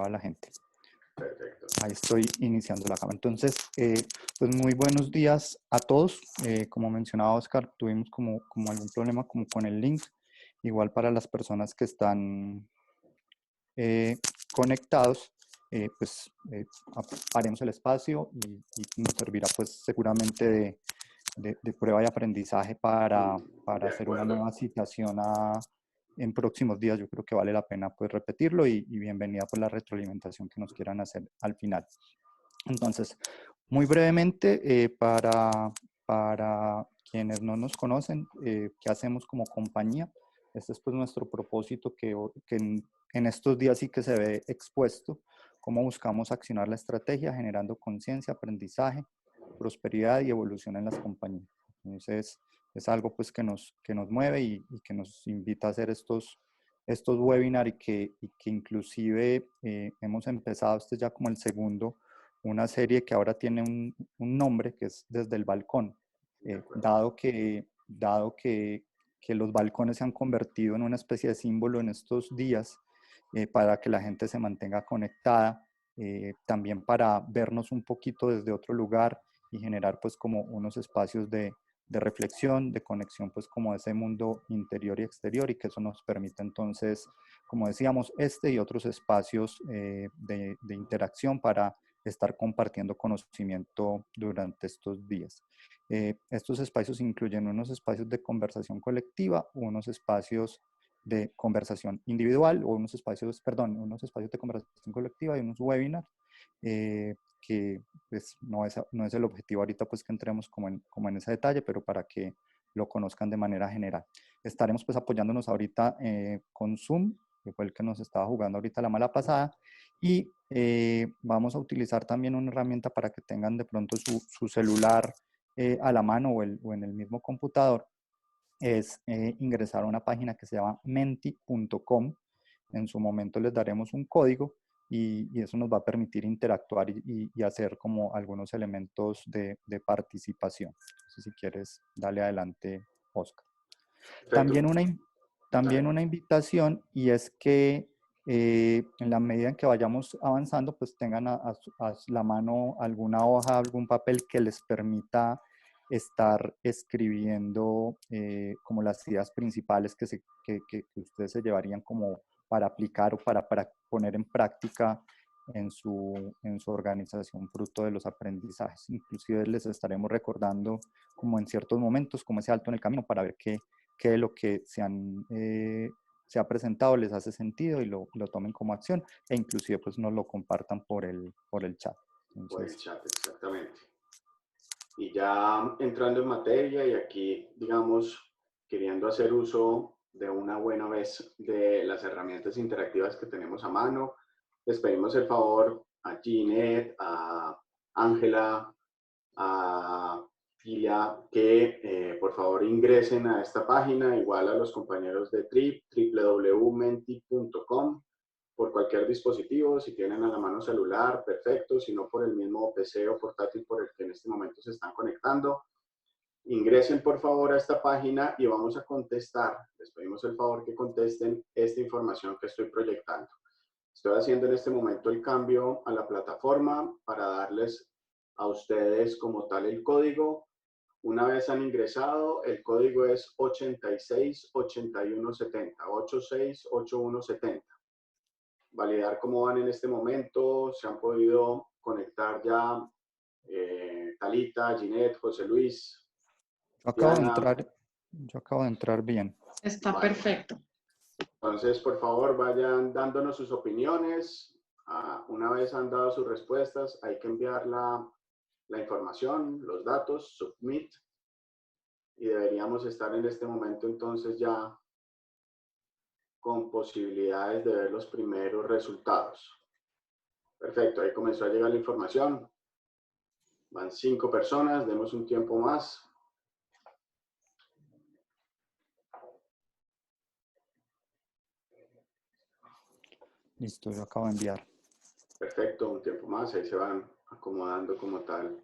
graba la gente. Perfecto. Ahí estoy iniciando la cámara. Entonces, pues muy buenos días a todos. Como mencionaba Oscar, tuvimos como algún problema como con el link. Igual para las personas que están conectados, pues haremos el espacio y nos servirá pues seguramente de prueba y aprendizaje para hacer una nueva citación en próximos días. Yo creo que vale la pena pues repetirlo y bienvenida por la retroalimentación que nos quieran hacer al final. Entonces, muy brevemente, para quienes no nos conocen, ¿qué hacemos como compañía? Este es pues nuestro propósito que en estos días sí que se ve expuesto, cómo buscamos accionar la estrategia generando conciencia, aprendizaje, prosperidad y evolución en las compañías. Entonces, es algo pues que nos mueve y que nos invita a hacer estos webinars y que inclusive hemos empezado, este ya como el segundo, una serie que ahora tiene un nombre que es Desde el Balcón, dado que los balcones se han convertido en una especie de símbolo en estos días para que la gente se mantenga conectada, también para vernos un poquito desde otro lugar y generar pues como unos espacios de reflexión, de conexión pues como de ese mundo interior y exterior, y que eso nos permite entonces, como decíamos, este y otros espacios de interacción para estar compartiendo conocimiento durante estos días. Estos espacios incluyen unos espacios de conversación colectiva, unos espacios de conversación individual, o unos espacios de conversación colectiva y unos webinars, que pues no es el objetivo ahorita pues que entremos como en ese detalle, pero para que lo conozcan de manera general. Estaremos pues apoyándonos ahorita con Zoom, que fue el que nos estaba jugando ahorita la mala pasada, y vamos a utilizar también una herramienta para que tengan de pronto su celular a la mano o en el mismo computador. Es ingresar a una página que se llama menti.com. En su momento les daremos un código y eso nos va a permitir interactuar y hacer como algunos elementos de participación. Entonces, si quieres, dale adelante, Oscar. También una invitación, y es que en la medida en que vayamos avanzando, pues tengan a la mano alguna hoja, algún papel que les permita estar escribiendo como las ideas principales que ustedes se llevarían como para aplicar o para poner en práctica en su organización fruto de los aprendizajes. Inclusive les estaremos recordando como en ciertos momentos, como ese alto en el camino, para ver qué de lo que se ha presentado les hace sentido y lo tomen como acción, e inclusive pues nos lo compartan por el chat. Entonces, por el chat, exactamente. Y ya entrando en materia y aquí, digamos, queriendo hacer uso de una buena vez de las herramientas interactivas que tenemos a mano, les pedimos el favor a Ginette, a Ángela, a Filia, que por favor ingresen a esta página, igual a los compañeros de TRIP, www.menti.com, por cualquier dispositivo. Si tienen a la mano celular, perfecto, si no por el mismo PC o portátil por el que en este momento se están conectando. Ingresen por favor a esta página y vamos a contestar. Les pedimos el favor que contesten esta información que estoy proyectando. Estoy haciendo en este momento el cambio a la plataforma para darles a ustedes como tal el código. Una vez han ingresado, el código es 868170, 868170. Validar cómo van en este momento, se han podido conectar ya Talita, Ginette, José Luis, yo acabo de entrar bien. Está vale. Perfecto. Entonces, por favor, vayan dándonos sus opiniones. Una vez han dado sus respuestas, hay que enviar la información, los datos, submit, y deberíamos estar en este momento entonces ya con posibilidades de ver los primeros resultados. Perfecto, ahí comenzó a llegar la información. Van 5 personas, demos un tiempo más. Listo, yo acabo de enviar. Perfecto, un tiempo más, ahí se van acomodando como tal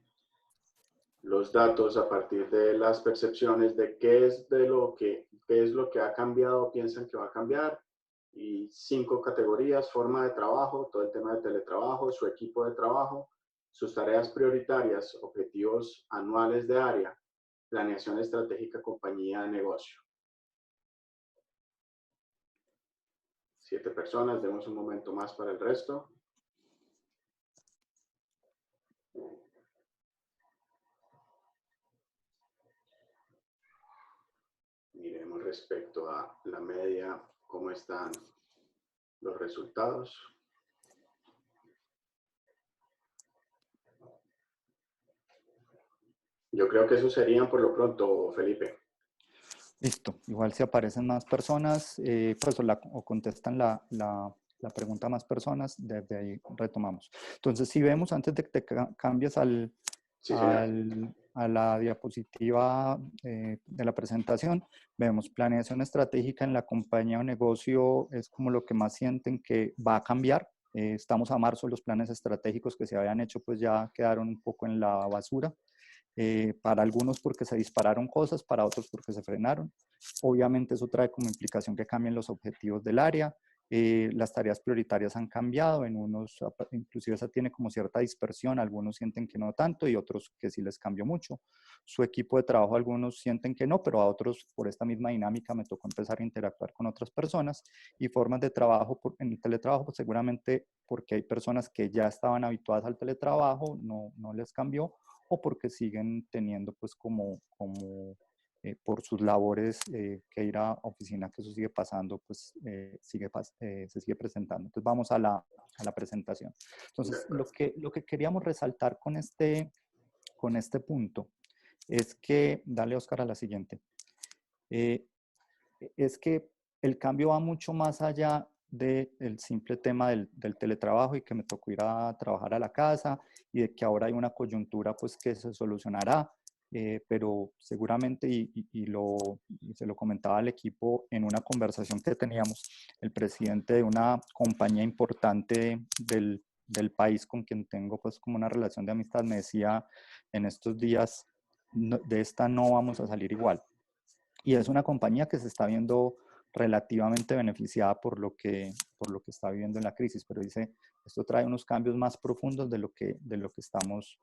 los datos a partir de las percepciones de qué es lo que ha cambiado o piensan que va a cambiar. y 5 categorías: forma de trabajo, todo el tema de teletrabajo, su equipo de trabajo, sus tareas prioritarias, objetivos anuales de área, planeación estratégica, compañía, negocio. 7 personas, demos un momento más para el resto. Miremos respecto a la media, cómo están los resultados. Yo creo que eso serían por lo pronto, Felipe. Listo. Igual si aparecen más personas, pues o contestan la pregunta a más personas, desde ahí retomamos. Entonces, si vemos, antes de que te cambies Sí, señor. a la diapositiva de la presentación, vemos planeación estratégica en la compañía o negocio, es como lo que más sienten que va a cambiar. Estamos a marzo, los planes estratégicos que se habían hecho pues ya quedaron un poco en la basura. Para algunos porque se dispararon cosas, para otros porque se frenaron. Obviamente eso trae como implicación que cambien los objetivos del área. Las tareas prioritarias han cambiado, en unos inclusive esa tiene como cierta dispersión, algunos sienten que no tanto y otros que sí les cambió mucho. Su equipo de trabajo, algunos sienten que no, pero a otros por esta misma dinámica me tocó empezar a interactuar con otras personas. Y formas de trabajo, en el teletrabajo, pues seguramente porque hay personas que ya estaban habituadas al teletrabajo, no les cambió, o porque siguen teniendo pues como por sus labores que ir a oficina, que eso sigue pasando, pues se sigue presentando. Entonces vamos a la presentación. Entonces lo que queríamos resaltar con este punto es que, dale Oscar a la siguiente, es que el cambio va mucho más allá del simple tema del teletrabajo y que me tocó ir a trabajar a la casa y de que ahora hay una coyuntura pues que se solucionará, pero seguramente, y se lo comentaba al equipo en una conversación que teníamos, el presidente de una compañía importante del país con quien tengo pues como una relación de amistad me decía en estos días, de esta no vamos a salir igual. Y es una compañía que se está viendo relativamente beneficiada por lo que está viviendo en la crisis, pero dice, esto trae unos cambios más profundos de lo que estamos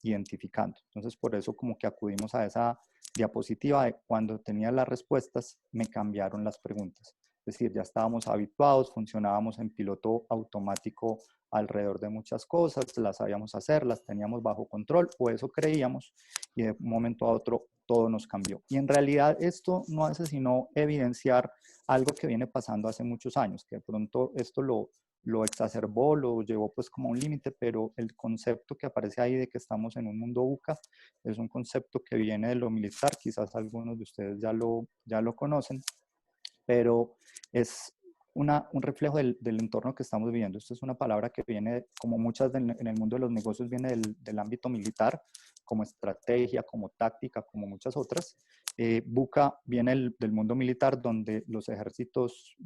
identificando. Entonces, por eso como que acudimos a esa diapositiva de cuando tenía las respuestas, me cambiaron las preguntas. Es decir, ya estábamos habituados, funcionábamos en piloto automático alrededor de muchas cosas, las sabíamos hacer, las teníamos bajo control, o eso creíamos, y de un momento a otro todo nos cambió. Y en realidad esto no hace sino evidenciar algo que viene pasando hace muchos años, que de pronto esto lo exacerbó, lo llevó pues como a un límite, pero el concepto que aparece ahí de que estamos en un mundo VUCA es un concepto que viene de lo militar, quizás algunos de ustedes ya lo conocen, pero es un reflejo del entorno que estamos viviendo. Esto es una palabra que viene, como muchas en el mundo de los negocios, viene del ámbito militar, como estrategia, como táctica, como muchas otras. VUCA viene del mundo militar, donde los ejércitos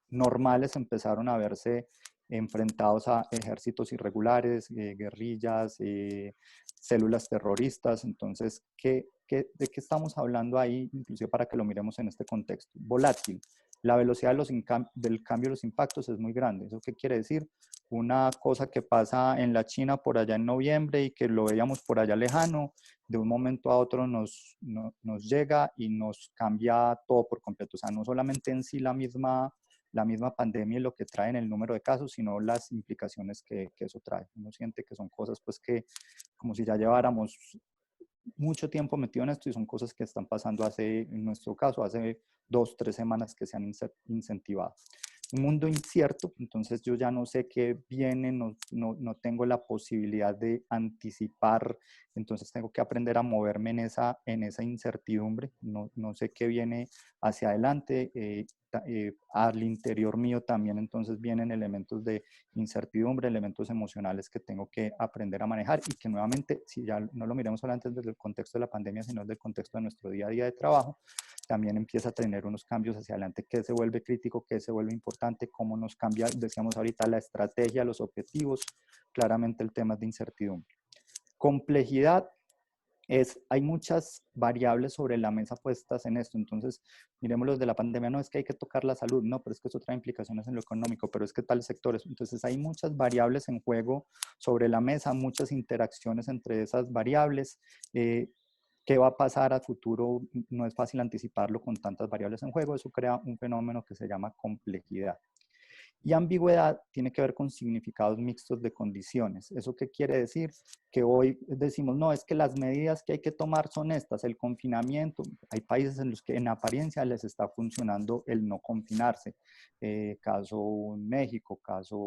normales empezaron a verse enfrentados a ejércitos irregulares, guerrillas, células terroristas. Entonces, ¿de qué estamos hablando ahí? Inclusive para que lo miremos en este contexto. Volátil. La velocidad del cambio de los impactos es muy grande. ¿Eso qué quiere decir? Una cosa que pasa en la China por allá en noviembre y que lo veíamos por allá lejano, de un momento a otro nos llega y nos cambia todo por completo. O sea, no solamente en sí la misma pandemia y lo que trae en el número de casos, sino las implicaciones que eso trae. Uno siente que son cosas pues que como si ya lleváramos mucho tiempo metido en esto y son cosas que están pasando en nuestro caso, hace 2, 3 semanas que se han incentivado. Un mundo incierto, entonces yo ya no sé qué viene, no tengo la posibilidad de anticipar, entonces tengo que aprender a moverme en esa incertidumbre, no sé qué viene hacia adelante, al interior mío también entonces vienen elementos de incertidumbre, elementos emocionales que tengo que aprender a manejar y que nuevamente, si ya no lo miremos solamente desde el contexto de la pandemia, sino desde el contexto de nuestro día a día de trabajo, también empieza a tener unos cambios hacia adelante, qué se vuelve crítico, qué se vuelve importante, cómo nos cambia, decíamos ahorita, la estrategia, los objetivos, claramente el tema de incertidumbre. Complejidad hay muchas variables sobre la mesa puestas en esto. Entonces, miremos los de la pandemia, no es que hay que tocar la salud, no, pero es que eso trae implicaciones en lo económico, pero es que tales sectores. Entonces, hay muchas variables en juego sobre la mesa, muchas interacciones entre esas variables. ¿Qué va a pasar a futuro? No es fácil anticiparlo con tantas variables en juego. Eso crea un fenómeno que se llama complejidad. Y ambigüedad tiene que ver con significados mixtos de condiciones. ¿Eso qué quiere decir? Que hoy decimos, no, es que las medidas que hay que tomar son estas, el confinamiento. Hay países en los que en apariencia les está funcionando el no confinarse. Caso México, caso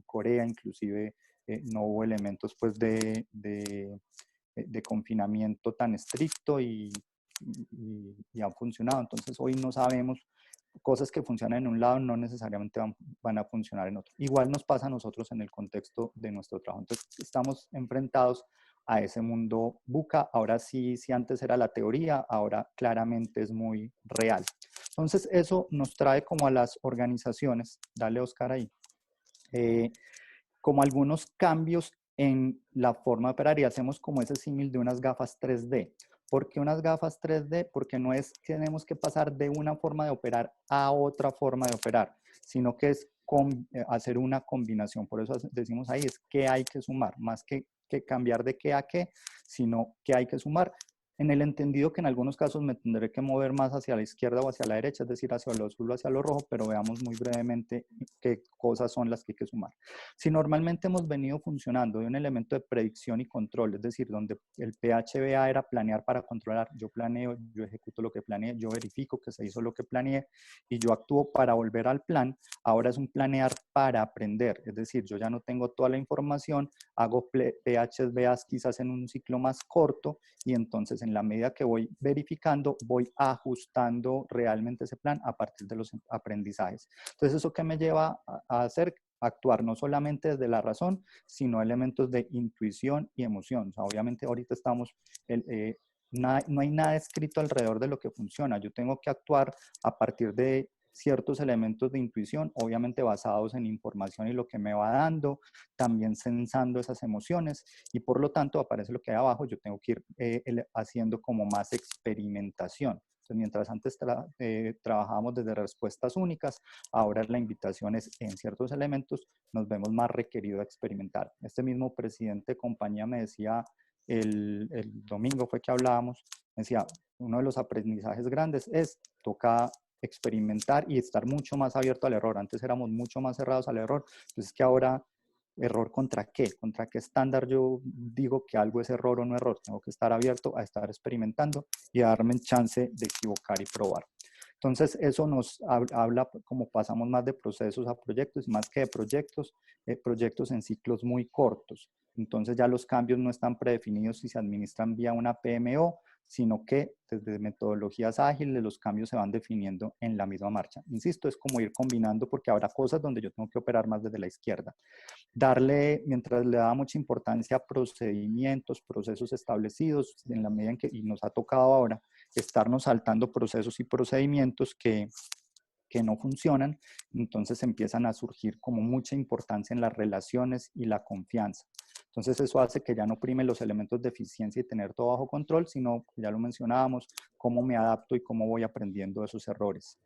Corea, inclusive no hubo elementos pues de confinamiento tan estricto y han funcionado. Entonces hoy no sabemos, cosas que funcionan en un lado no necesariamente van a funcionar en otro. Igual nos pasa a nosotros en el contexto de nuestro trabajo. Entonces estamos enfrentados a ese mundo VUCA. Ahora sí, si antes era la teoría, ahora claramente es muy real. Entonces eso nos trae como a las organizaciones, dale Oscar ahí, como algunos cambios en la forma de operar y hacemos como ese símil de unas gafas 3D. ¿Por qué unas gafas 3D? Porque no es que tenemos que pasar de una forma de operar a otra forma de operar, sino que es hacer una combinación. Por eso decimos ahí, es que hay que sumar, más que cambiar de qué a qué, sino que hay que sumar. En el entendido que en algunos casos me tendré que mover más hacia la izquierda o hacia la derecha, es decir, hacia lo azul o hacia lo rojo, pero veamos muy brevemente qué cosas son las que hay que sumar. Si normalmente hemos venido funcionando de un elemento de predicción y control, es decir, donde el PHBA era planear para controlar, yo planeo, yo ejecuto lo que planeé, yo verifico que se hizo lo que planeé y yo actúo para volver al plan, ahora es un planear para aprender, es decir, yo ya no tengo toda la información, hago PHBAs quizás en un ciclo más corto y entonces en la medida que voy verificando, voy ajustando realmente ese plan a partir de los aprendizajes. Entonces, ¿eso qué me lleva a hacer? Actuar no solamente desde la razón, sino elementos de intuición y emoción. O sea, obviamente ahorita estamos, no hay nada escrito alrededor de lo que funciona. Yo tengo que actuar a partir de ciertos elementos de intuición, obviamente basados en información y lo que me va dando, también sensando esas emociones y por lo tanto aparece lo que hay abajo, yo tengo que ir haciendo como más experimentación. Entonces, mientras antes trabajábamos desde respuestas únicas, ahora la invitación es en ciertos elementos nos vemos más requerido a experimentar. Este mismo presidente de compañía me decía el domingo fue que hablábamos, me decía, uno de los aprendizajes grandes es toca experimentar y estar mucho más abierto al error. Antes éramos mucho más cerrados al error, entonces que ahora error contra qué estándar yo digo que algo es error o no error. Tengo que estar abierto a estar experimentando y a darme el chance de equivocar y probar. Entonces eso nos habla como pasamos más de procesos a proyectos, más que de proyectos, proyectos en ciclos muy cortos. Entonces ya los cambios no están predefinidos y se administran vía una PMO, sino que desde metodologías ágiles los cambios se van definiendo en la misma marcha. Insisto, es como ir combinando porque habrá cosas donde yo tengo que operar más desde la izquierda. Mientras le da mucha importancia a procedimientos, procesos establecidos, en la medida en que, y nos ha tocado ahora, estarnos saltando procesos y procedimientos que no funcionan, entonces empiezan a surgir como mucha importancia en las relaciones y la confianza. Entonces eso hace que ya no prime los elementos de eficiencia y tener todo bajo control, sino, ya lo mencionábamos, cómo me adapto y cómo voy aprendiendo esos errores.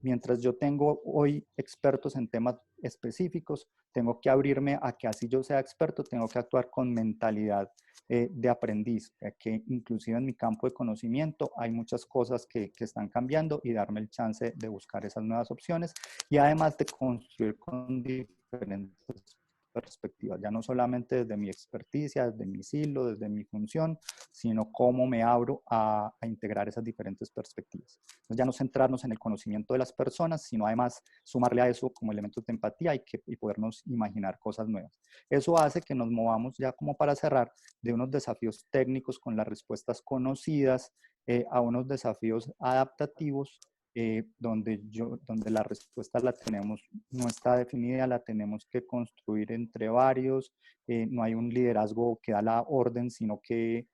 Mientras yo tengo hoy expertos en temas específicos, tengo que abrirme a que así yo sea experto, tengo que actuar con mentalidad de aprendiz, que inclusive en mi campo de conocimiento hay muchas cosas que están cambiando y darme el chance de buscar esas nuevas opciones y además de construir con diferentes perspectivas, ya no solamente desde mi experticia, desde mi silo, desde mi función, sino cómo me abro a integrar esas diferentes perspectivas. Entonces ya no centrarnos en el conocimiento de las personas, sino además sumarle a eso como elementos de empatía y podernos imaginar cosas nuevas. Eso hace que nos movamos ya como para cerrar de unos desafíos técnicos con las respuestas conocidas a unos desafíos adaptativos donde la respuesta la tenemos, no está definida, la tenemos que construir entre varios, no hay un liderazgo que da la orden, sino que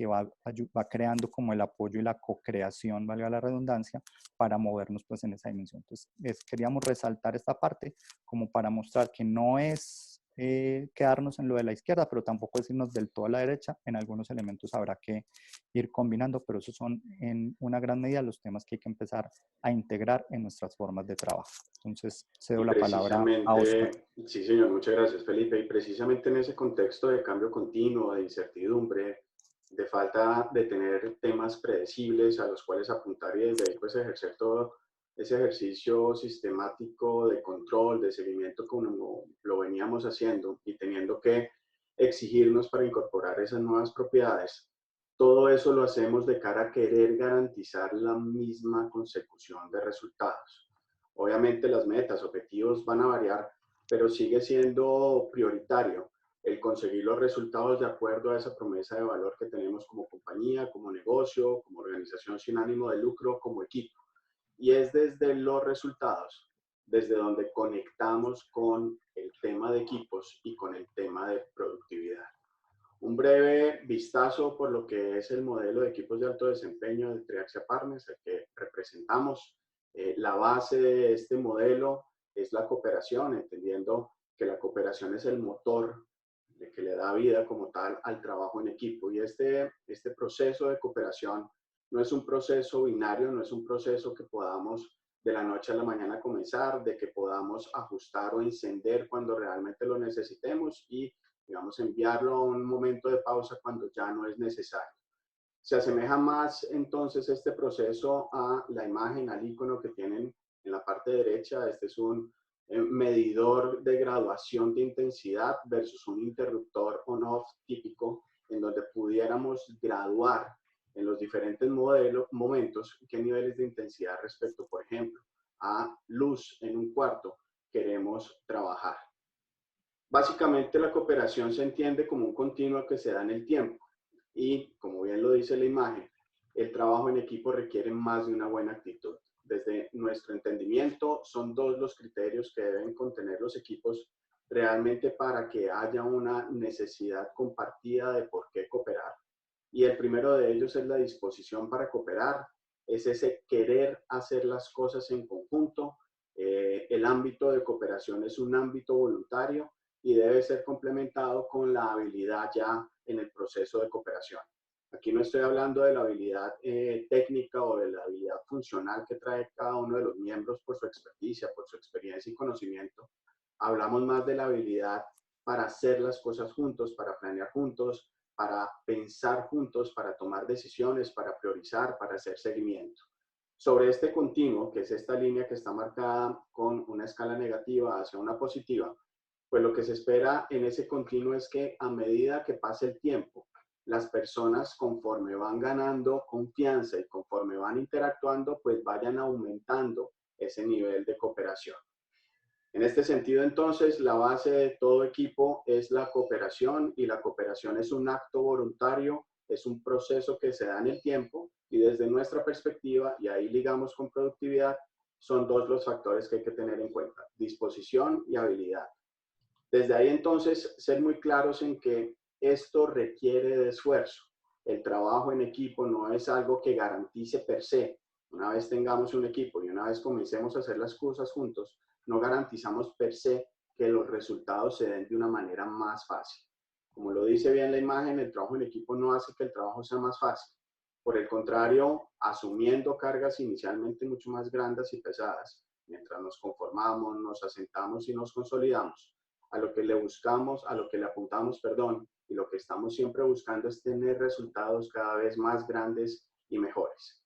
va creando como el apoyo y la co-creación, valga la redundancia, para movernos pues en esa dimensión. Entonces, queríamos resaltar esta parte como para mostrar que no es quedarnos en lo de la izquierda, pero tampoco es irnos del todo a la derecha. En algunos elementos habrá que ir combinando, pero esos son en una gran medida los temas que hay que empezar a integrar en nuestras formas de trabajo. Entonces, cedo Y la palabra a Oscar. sí señor, muchas gracias Felipe. Y precisamente en ese contexto de cambio continuo, de incertidumbre, de falta de tener temas predecibles a los cuales apuntar y desde ahí pues ejercer todo ese ejercicio sistemático de control, de seguimiento como lo veníamos haciendo y teniendo que exigirnos para incorporar esas nuevas propiedades. Todo eso lo hacemos de cara a querer garantizar la misma consecución de resultados. Obviamente las metas, objetivos van a variar, pero sigue siendo prioritario el conseguir los resultados de acuerdo a esa promesa de valor que tenemos como compañía, como negocio, como organización sin ánimo de lucro, como equipo. Y es desde los resultados, desde donde conectamos con el tema de equipos y con el tema de productividad. Un breve vistazo por lo que es el modelo de equipos de alto desempeño de Triaxia Partners, el que representamos. La base de este modelo es la cooperación, entendiendo que la cooperación es el motor de que le da vida como tal al trabajo en equipo. Y este proceso de cooperación no es un proceso binario, no es un proceso que podamos de la noche a la mañana comenzar, de que podamos ajustar o encender cuando realmente lo necesitemos y, digamos, enviarlo a un momento de pausa cuando ya no es necesario. Se asemeja más entonces este proceso a la imagen, al icono que tienen en la parte derecha. Este es un medidor de graduación de intensidad versus un interruptor on-off típico en donde pudiéramos graduar en los diferentes momentos qué niveles de intensidad respecto, por ejemplo, a luz en un cuarto queremos trabajar. Básicamente la cooperación se entiende como un continuo que se da en el tiempo y, como bien lo dice la imagen, el trabajo en equipo requiere más de una buena actitud. Desde nuestro entendimiento, son dos los criterios que deben contener los equipos realmente para que haya una necesidad compartida de por qué cooperar. Y el primero de ellos es la disposición para cooperar, es ese querer hacer las cosas en conjunto. El ámbito de cooperación es un ámbito voluntario y debe ser complementado con la habilidad ya en el proceso de cooperación. Aquí no estoy hablando de la habilidad técnica o de la habilidad funcional que trae cada uno de los miembros por su experticia, por su experiencia y conocimiento. Hablamos más de la habilidad para hacer las cosas juntos, para planear juntos, para pensar juntos, para tomar decisiones, para priorizar, para hacer seguimiento. Sobre este continuo, que es esta línea que está marcada con una escala negativa hacia una positiva, pues lo que se espera en ese continuo es que a medida que pase el tiempo, las personas conforme van ganando confianza y conforme van interactuando, pues vayan aumentando ese nivel de cooperación. En este sentido, entonces, la base de todo equipo es la cooperación y la cooperación es un acto voluntario, es un proceso que se da en el tiempo y desde nuestra perspectiva, y ahí ligamos con productividad, son dos los factores que hay que tener en cuenta, disposición y habilidad. Desde ahí entonces, ser muy claros en que esto requiere de esfuerzo. El trabajo en equipo no es algo que garantice per se. Una vez tengamos un equipo y una vez comencemos a hacer las cosas juntos, no garantizamos per se que los resultados se den de una manera más fácil. Como lo dice bien la imagen, el trabajo en equipo no hace que el trabajo sea más fácil. Por el contrario, asumiendo cargas inicialmente mucho más grandes y pesadas, mientras nos conformamos, nos asentamos y nos consolidamos, a lo que le buscamos, a lo que le apuntamos, perdón, y lo que estamos siempre buscando es tener resultados cada vez más grandes y mejores.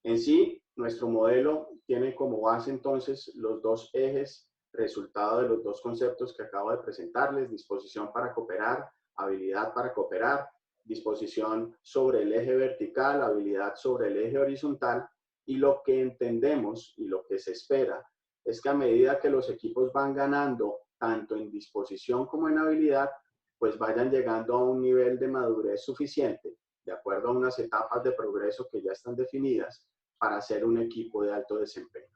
En sí, nuestro modelo tiene como base entonces los dos ejes, resultado de los dos conceptos que acabo de presentarles, disposición para cooperar, habilidad para cooperar, disposición sobre el eje vertical, habilidad sobre el eje horizontal, y lo que entendemos y lo que se espera es que a medida que los equipos van ganando tanto en disposición como en habilidad, pues vayan llegando a un nivel de madurez suficiente, de acuerdo a unas etapas de progreso que ya están definidas, para ser un equipo de alto desempeño.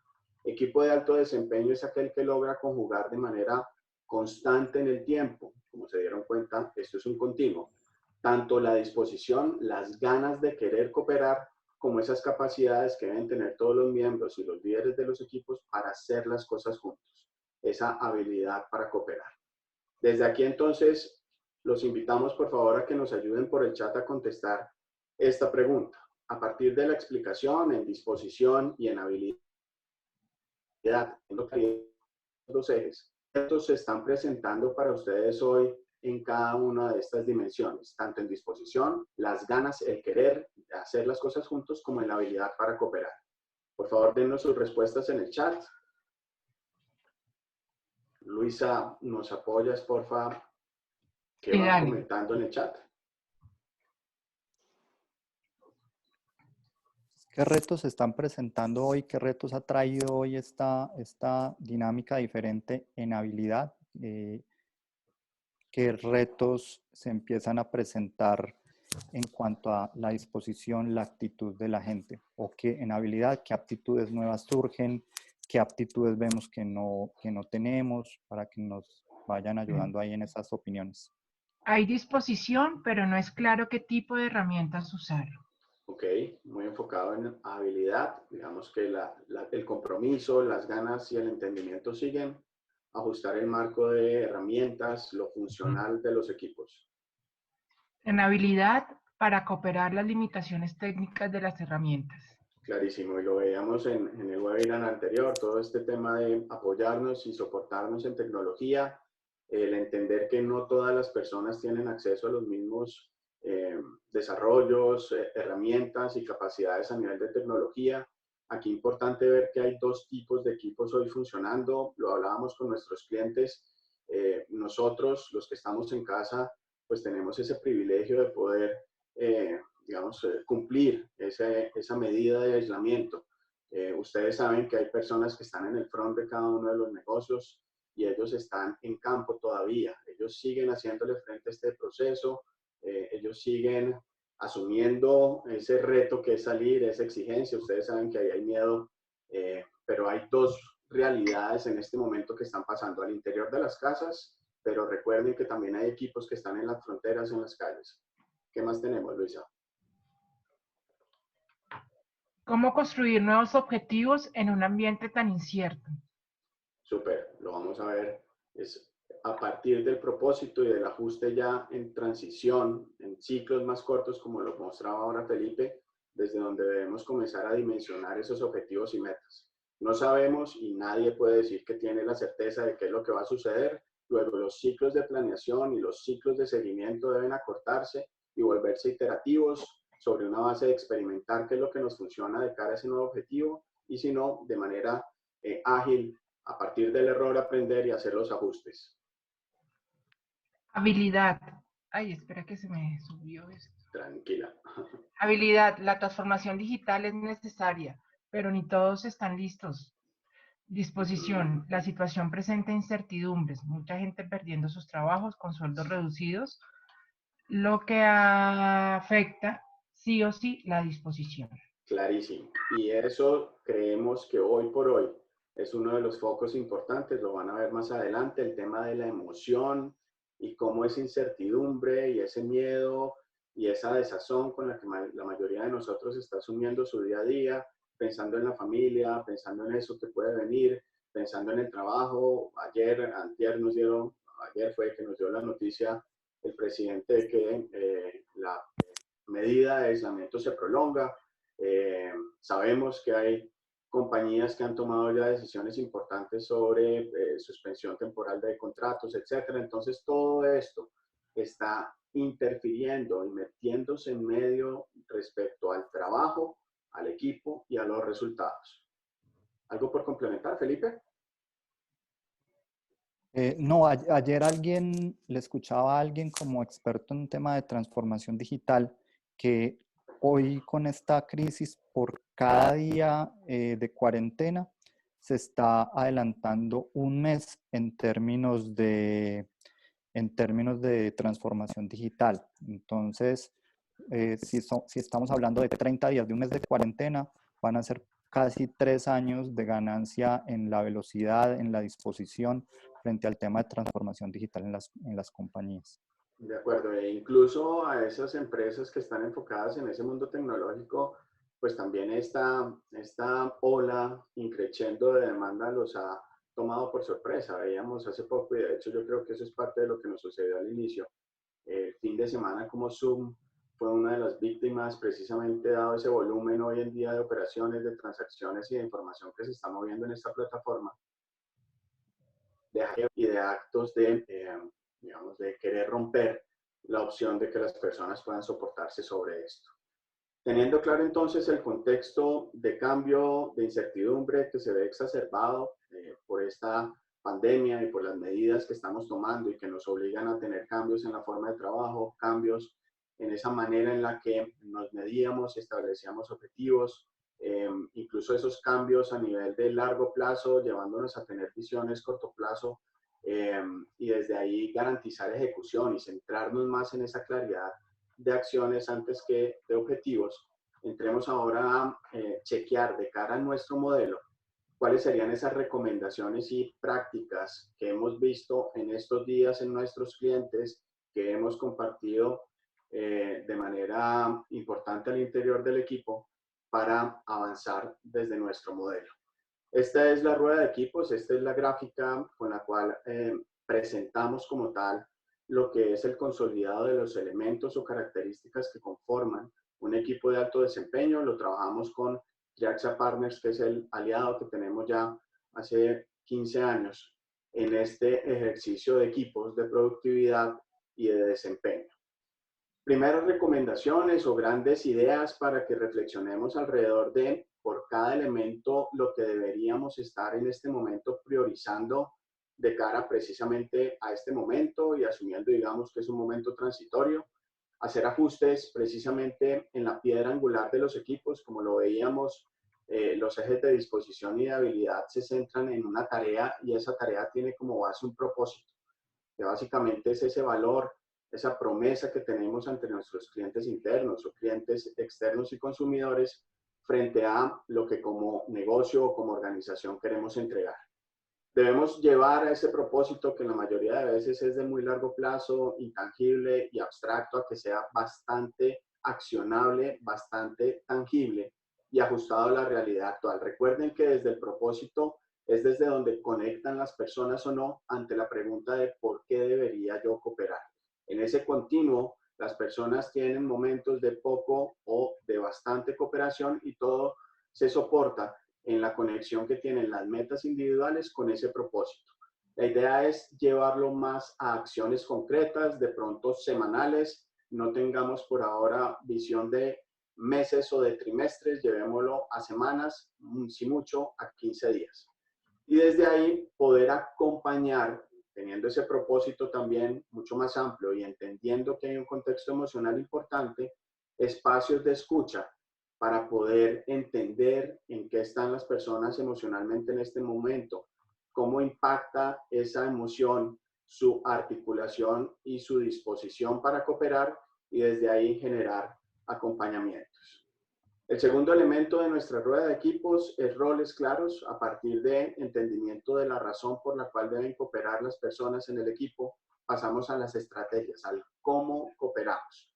Equipo de alto desempeño es aquel que logra conjugar de manera constante en el tiempo. Como se dieron cuenta, esto es un continuo. Tanto la disposición, las ganas de querer cooperar, como esas capacidades que deben tener todos los miembros y los líderes de los equipos para hacer las cosas juntos. Esa habilidad para cooperar. Desde aquí entonces los invitamos por favor a que nos ayuden por el chat a contestar esta pregunta. A partir de la explicación en disposición y en habilidad, en lo que los ejes, estos se están presentando para ustedes hoy en cada una de estas dimensiones, tanto en disposición, las ganas, el querer hacer las cosas juntos, como en la habilidad para cooperar. Por favor, dennos sus respuestas en el chat. Luisa, ¿nos apoyas, por favor? Que Sí, van dale. comentando en el chat. ¿Qué retos se están presentando hoy? ¿Qué retos ha traído hoy esta dinámica diferente en habilidad? ¿Qué retos se empiezan a presentar en cuanto a la disposición, la actitud de la gente? ¿O qué en habilidad, qué aptitudes nuevas surgen? ¿Qué aptitudes vemos que no tenemos? Para que nos vayan ayudando ahí en esas opiniones. Hay disposición, pero no es claro qué tipo de herramientas usar. Ok, muy enfocado en habilidad. Digamos que el compromiso, las ganas y el entendimiento siguen. Ajustar el marco de herramientas, lo funcional de los equipos. En habilidad, para cooperar las limitaciones técnicas de las herramientas. Clarísimo, y lo veíamos en el webinar anterior, todo este tema de apoyarnos y soportarnos en tecnología, el entender que no todas las personas tienen acceso a los mismos desarrollos, herramientas y capacidades a nivel de tecnología. Aquí importante ver que hay dos tipos de equipos hoy funcionando, lo hablábamos con nuestros clientes, nosotros los que estamos en casa pues tenemos ese privilegio de poder digamos, cumplir esa medida de aislamiento. Ustedes saben que hay personas que están en el front de cada uno de los negocios y ellos están en campo todavía. Ellos siguen haciéndole frente a este proceso, ellos siguen asumiendo ese reto que es salir, esa exigencia. Ustedes saben que ahí hay miedo, pero hay dos realidades en este momento que están pasando al interior de las casas, pero recuerden que también hay equipos que están en las fronteras, en las calles. ¿Qué más tenemos, Luisa? ¿Cómo construir nuevos objetivos en un ambiente tan incierto? Súper, lo vamos a ver. Es a partir del propósito y del ajuste ya en transición, en ciclos más cortos, como lo mostraba ahora Felipe, desde donde debemos comenzar a dimensionar esos objetivos y metas. No sabemos y nadie puede decir que tiene la certeza de qué es lo que va a suceder. Luego los ciclos de planeación y los ciclos de seguimiento deben acortarse y volverse iterativos sobre una base de experimentar qué es lo que nos funciona de cara a ese nuevo objetivo y si no, de manera ágil, a partir del error aprender y hacer los ajustes. Habilidad. Ay, espera que se me subió esto. Tranquila. Habilidad. La transformación digital es necesaria, pero ni todos están listos. Disposición. La situación presenta incertidumbres. Mucha gente perdiendo sus trabajos con sueldos reducidos, lo que afecta sí o sí la disposición. Clarísimo. Y eso creemos que hoy por hoy es uno de los focos importantes, lo van a ver más adelante, el tema de la emoción y cómo esa incertidumbre y ese miedo y esa desazón con la que la mayoría de nosotros está asumiendo su día a día, pensando en la familia, pensando en eso que puede venir, pensando en el trabajo. Ayer fue que nos dio la noticia el presidente de que la medida de aislamiento se prolonga. Sabemos que hay compañías que han tomado ya decisiones importantes sobre suspensión temporal de contratos, etcétera. Entonces, todo esto está interfiriendo y metiéndose en medio respecto al trabajo, al equipo y a los resultados. ¿Algo por complementar, Felipe? No, ayer le escuchaba a alguien como experto en un tema de transformación digital que hoy con esta crisis por cada día de cuarentena se está adelantando un mes en términos de transformación digital. Entonces, si estamos hablando de 30 días de un mes de cuarentena, van a ser casi 3 años de ganancia en la velocidad, en la disposición frente al tema de transformación digital en las compañías. De acuerdo, e incluso a esas empresas que están enfocadas en ese mundo tecnológico, pues también esta ola increciendo de demanda los ha tomado por sorpresa. Veíamos hace poco, y de hecho yo creo que eso es parte de lo que nos sucedió al inicio, el fin de semana como Zoom fue una de las víctimas, precisamente dado ese volumen hoy en día de operaciones, de transacciones y de información que se está moviendo en esta plataforma, y de actos de, digamos, de querer romper la opción de que las personas puedan soportarse sobre esto. Teniendo claro entonces el contexto de cambio, de incertidumbre que se ve exacerbado por esta pandemia y por las medidas que estamos tomando y que nos obligan a tener cambios en la forma de trabajo, cambios en esa manera en la que nos medíamos y establecíamos objetivos, incluso esos cambios a nivel de largo plazo, llevándonos a tener visiones corto plazo, y desde ahí garantizar ejecución y centrarnos más en esa claridad de acciones antes que de objetivos. Entremos ahora a chequear de cara a nuestro modelo cuáles serían esas recomendaciones y prácticas que hemos visto en estos días en nuestros clientes, que hemos compartido de manera importante al interior del equipo para avanzar desde nuestro modelo. Esta es la rueda de equipos, esta es la gráfica con la cual presentamos como tal lo que es el consolidado de los elementos o características que conforman un equipo de alto desempeño. Lo trabajamos con JAXA Partners, que es el aliado que tenemos ya hace 15 años en este ejercicio de equipos de productividad y de desempeño. Primeras recomendaciones o grandes ideas para que reflexionemos alrededor de, por cada elemento, lo que deberíamos estar en este momento priorizando de cara precisamente a este momento y asumiendo, digamos, que es un momento transitorio. Hacer ajustes precisamente en la piedra angular de los equipos, como lo veíamos, los ejes de disposición y de habilidad se centran en una tarea y esa tarea tiene como base un propósito, que básicamente es ese valor, esa promesa que tenemos ante nuestros clientes internos o clientes externos y consumidores frente a lo que como negocio o como organización queremos entregar. Debemos llevar a ese propósito, que en la mayoría de veces es de muy largo plazo, intangible y abstracto, a que sea bastante accionable, bastante tangible y ajustado a la realidad actual. Recuerden que desde el propósito es desde donde conectan las personas o no ante la pregunta de por qué debería yo cooperar. En ese continuo, las personas tienen momentos de poco o de bastante cooperación y todo se soporta en la conexión que tienen las metas individuales con ese propósito. La idea es llevarlo más a acciones concretas, de pronto semanales. No tengamos por ahora visión de meses o de trimestres, llevémoslo a semanas, si mucho, a 15 días. Y desde ahí poder acompañar, teniendo ese propósito también mucho más amplio y entendiendo que hay un contexto emocional importante, espacios de escucha para poder entender en qué están las personas emocionalmente en este momento, cómo impacta esa emoción, su articulación y su disposición para cooperar, y desde ahí generar acompañamientos. El segundo elemento de nuestra rueda de equipos es roles claros a partir de entendimiento de la razón por la cual deben cooperar las personas en el equipo. Pasamos a las estrategias, al cómo cooperamos.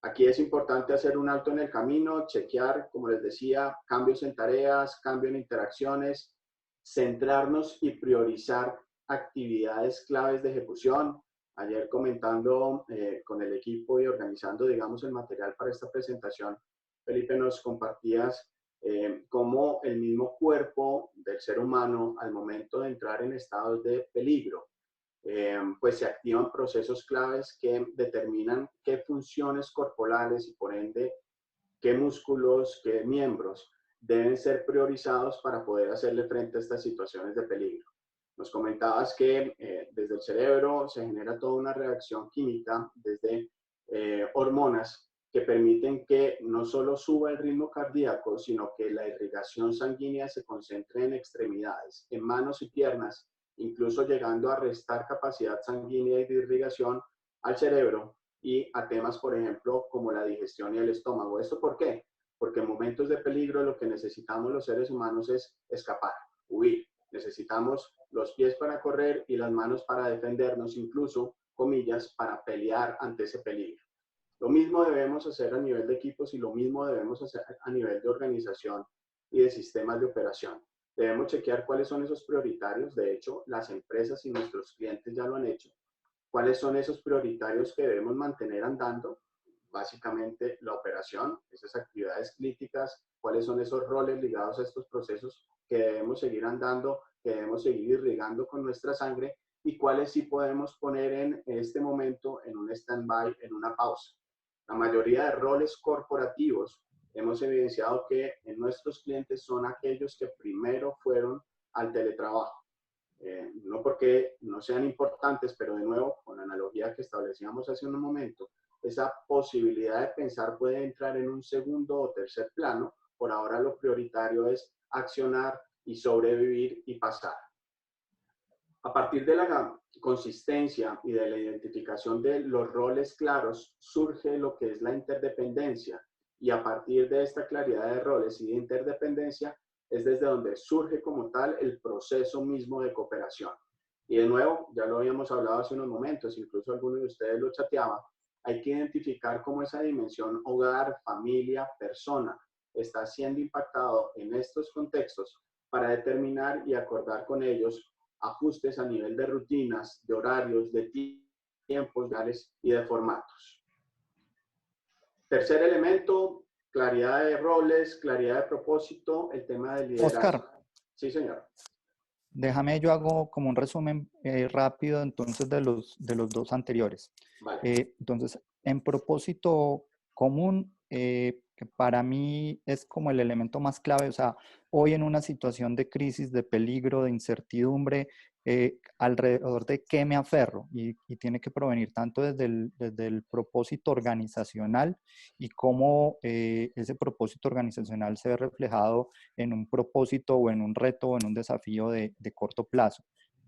Aquí es importante hacer un alto en el camino, chequear, como les decía, cambios en tareas, cambio en interacciones, centrarnos y priorizar actividades claves de ejecución. Ayer comentando con el equipo y organizando, digamos, el material para esta presentación, Felipe, nos compartías cómo el mismo cuerpo del ser humano, al momento de entrar en estados de peligro, pues se activan procesos claves que determinan qué funciones corporales y por ende qué músculos, qué miembros deben ser priorizados para poder hacerle frente a estas situaciones de peligro. Nos comentabas que desde el cerebro se genera toda una reacción química, desde hormonas que permiten que no solo suba el ritmo cardíaco, sino que la irrigación sanguínea se concentre en extremidades, en manos y piernas, incluso llegando a restar capacidad sanguínea y de irrigación al cerebro y a temas, por ejemplo, como la digestión y el estómago. ¿Esto por qué? Porque en momentos de peligro lo que necesitamos los seres humanos es escapar, huir. Necesitamos los pies para correr y las manos para defendernos, incluso, comillas, para pelear ante ese peligro. Lo mismo debemos hacer a nivel de equipos y lo mismo debemos hacer a nivel de organización y de sistemas de operación. Debemos chequear cuáles son esos prioritarios. De hecho, las empresas y nuestros clientes ya lo han hecho. ¿Cuáles son esos prioritarios que debemos mantener andando? Básicamente la operación, esas actividades críticas, cuáles son esos roles ligados a estos procesos que debemos seguir andando, que debemos seguir irrigando con nuestra sangre y cuáles sí podemos poner en este momento en un stand-by, en una pausa. La mayoría de roles corporativos hemos evidenciado que en nuestros clientes son aquellos que primero fueron al teletrabajo. No porque no sean importantes, pero de nuevo, con la analogía que establecíamos hace un momento, esa posibilidad de pensar puede entrar en un segundo o tercer plano. Por ahora lo prioritario es accionar y sobrevivir y pasar. A partir de la consistencia y de la identificación de los roles claros, surge lo que es la interdependencia. Y a partir de esta claridad de roles y de interdependencia, es desde donde surge como tal el proceso mismo de cooperación. Y de nuevo, ya lo habíamos hablado hace unos momentos, incluso alguno de ustedes lo chateaba, hay que identificar cómo esa dimensión hogar, familia, persona está siendo impactado en estos contextos para determinar y acordar con ellos ajustes a nivel de rutinas, de horarios, de tiempos y de formatos. Tercer elemento, claridad de roles, claridad de propósito, el tema del liderazgo. Oscar, Sí, señor. déjame, yo hago como un resumen rápido entonces de los dos anteriores. Vale. Entonces, en propósito común, que para mí es como el elemento más clave, o sea, hoy en una situación de crisis, de peligro, de incertidumbre, alrededor de qué me aferro y tiene que provenir tanto desde el propósito organizacional y cómo ese propósito organizacional se ve reflejado en un propósito o en un reto o en un desafío de corto plazo.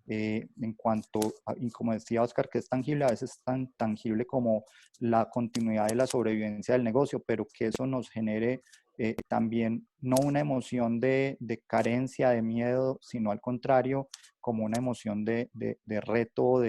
En cuanto, y como decía Oscar, que es tangible, a veces tan tangible como la continuidad de la sobrevivencia del negocio, pero que eso nos genere también no una emoción de carencia, de miedo, sino al contrario, como una emoción de reto,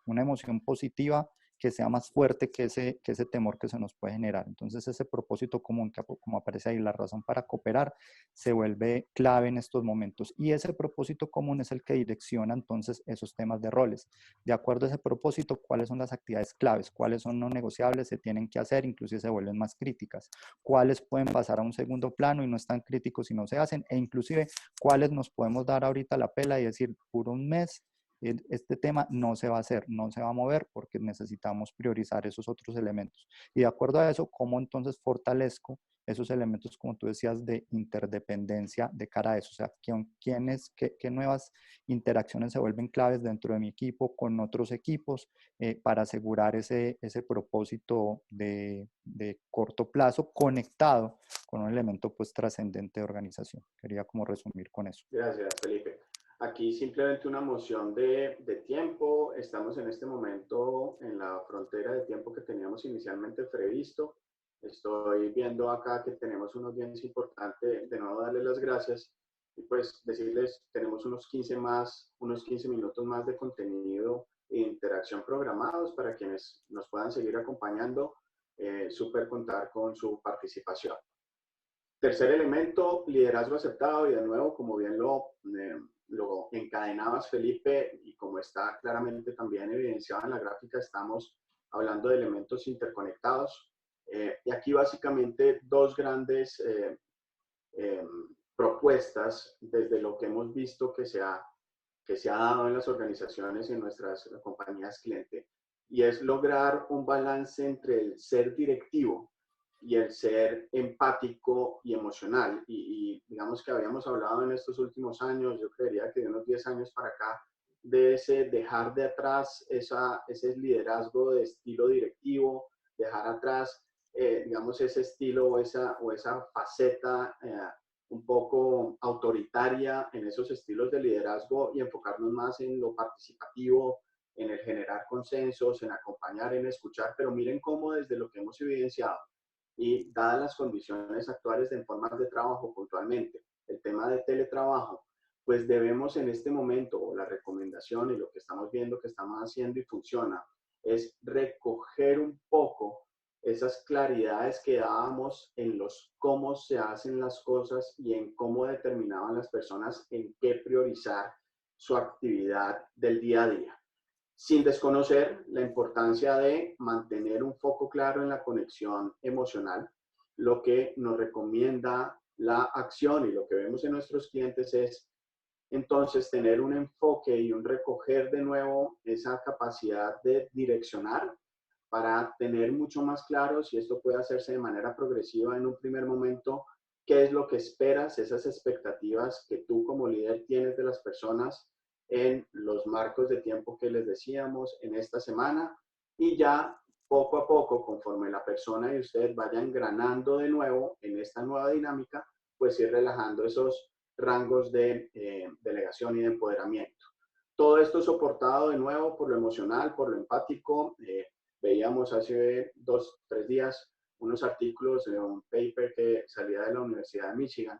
una emoción positiva que sea más fuerte que ese temor que se nos puede generar. Entonces ese propósito común, que como aparece ahí, la razón para cooperar, se vuelve clave en estos momentos. Y ese propósito común es el que direcciona entonces esos temas de roles. De acuerdo a ese propósito, cuáles son las actividades claves, cuáles son no negociables, se tienen que hacer, inclusive se vuelven más críticas, cuáles pueden pasar a un segundo plano y no están críticos si no se hacen, e inclusive cuáles nos podemos dar ahorita la pela y decir, por un mes, este tema no se va a hacer, no se va a mover porque necesitamos priorizar esos otros elementos. Y de acuerdo a eso, ¿cómo entonces fortalezco esos elementos, como tú decías, de interdependencia de cara a eso? O sea, qué nuevas interacciones se vuelven claves dentro de mi equipo, con otros equipos, para asegurar ese propósito de corto plazo conectado con un elemento pues trascendente de organización. Quería como resumir con eso. Gracias, Felipe. Aquí simplemente una moción de tiempo. Estamos en este momento en la frontera de tiempo que teníamos inicialmente previsto. Estoy viendo acá que tenemos una audiencia importante. De nuevo, darles las gracias y pues decirles, tenemos unos 15 minutos más de contenido e interacción programados para quienes nos puedan seguir acompañando. Súper contar con su participación. Tercer elemento, liderazgo aceptado, y de nuevo, como bien lo encadenabas, Felipe, y como está claramente también evidenciado en la gráfica, estamos hablando de elementos interconectados. Y aquí básicamente dos grandes propuestas desde lo que hemos visto que se ha dado en las organizaciones y en nuestras compañías cliente, y es lograr un balance entre el ser directivo y el ser empático y emocional. Y digamos que habíamos hablado en estos últimos años, yo creería que de unos 10 años para acá, de ese dejar de atrás ese liderazgo de estilo directivo, dejar atrás, digamos, ese estilo o esa faceta un poco autoritaria en esos estilos de liderazgo y enfocarnos más en lo participativo, en el generar consensos, en acompañar, en escuchar, pero miren cómo desde lo que hemos evidenciado y dadas las condiciones actuales de formas de trabajo puntualmente, el tema de teletrabajo, pues debemos en este momento, o la recomendación y lo que estamos viendo que estamos haciendo y funciona, es recoger un poco esas claridades que dábamos en los cómo se hacen las cosas y en cómo determinaban las personas en qué priorizar su actividad del día a día, sin desconocer la importancia de mantener un foco claro en la conexión emocional. Lo que nos recomienda la acción y lo que vemos en nuestros clientes es entonces tener un enfoque y un recoger de nuevo esa capacidad de direccionar para tener mucho más claro si esto puede hacerse de manera progresiva en un primer momento, qué es lo que esperas, esas expectativas que tú como líder tienes de las personas en los marcos de tiempo que les decíamos en esta semana, y ya poco a poco, conforme la persona y usted vayan engranando de nuevo en esta nueva dinámica, pues ir relajando esos rangos de delegación y de empoderamiento. Todo esto soportado de nuevo por lo emocional, por lo empático. Veíamos hace 2, 3 días unos artículos de un paper que salía de la Universidad de Michigan,